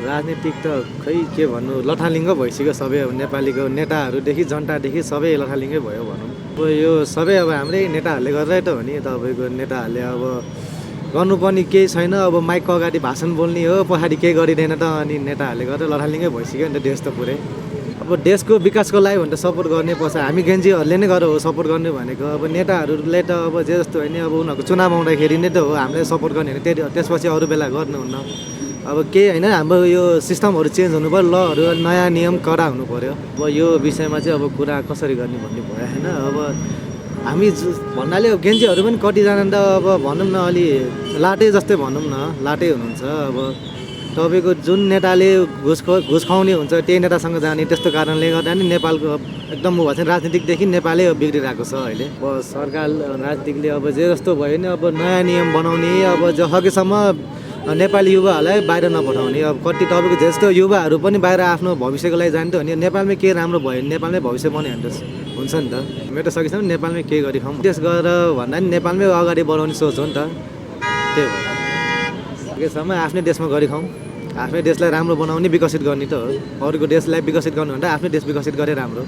राजनीतिक त खै के भन्नु लथालिङ्ग भइसक्यो सबै अब नेपालीको नेताहरूदेखि जनतादेखि सबै लथालिङ्गै भयो भनौँ। अब यो सबै अब हाम्रै नेताहरूले गर्दै त हो नि। तपाईँको नेताहरूले अब गर्नुपर्ने केही छैन। अब माइकको अगाडि भाषण बोल्ने हो, पछाडि केही गरिँदैन त। अनि नेताहरूले गर्दा लथालिङ्गै भइसक्यो नि त देश त पुरै। अब देशको विकासको लागि भने त सपोर्ट गर्ने पर्छ। हामी गेन्जीहरूले नै गरेर हो सपोर्ट गर्ने भनेको। अब नेताहरूले त अब जे जस्तो होइन, अब उनीहरूको चुनाव आउँदाखेरि नै त हो हामीले सपोर्ट गर्ने भने त्यसपछि अरू बेला गर्नुहुन्न। अब केही होइन, हाम्रो यो सिस्टमहरू चेन्ज हुनु पऱ्यो, लहरू नयाँ नियम कडा हुनु पऱ्यो। अब यो विषयमा चाहिँ अब कुरा कसरी गर्ने भन्ने भयो होइन। अब हामी भन्नाले गेन्जीहरू पनि कतिजना त अब भनौँ न अलि लाटे जस्तै भनौँ न, लाटे हुनुहुन्छ। अब तपाईँको जुन नेताले घुस खुवाउने हुन्छ त्यही नेतासँग जाने, त्यस्तो कारणले गर्दा नि नेपालको एकदम भएको छ। राजनीतिकदेखि नेपालै बिग्रिरहेको छ अहिले। अब सरकार राजनीतिकले अब जे जस्तो भयो नि, अब नयाँ नियम बनाउने, अब सकेसम्म नेपाली युवाहरूलाई बाहिर नपठाउने। अब कति तपाईँको जस्तो युवाहरू पनि बाहिर आफ्नो भविष्यको लागि जाने त हो नि। नेपालमै केही राम्रो भयो भने नेपालमै भविष्य बन्यो भने त हुन्छ नि त। मेरो सकेसम्म नेपालमै केही गरी खाउँ, देश गएर भन्दा नि नेपालमै अगाडि बढाउने सोच हो नि त। त्यही भएर सकेसम्म आफ्नै देशमा गरी खाउँ, आफ्नै देशलाई राम्रो बनाउने, विकसित गर्ने त हो। अरूको देशलाई विकसित गर्नु भन्दा आफ्नै देश विकसित गरे राम्रो।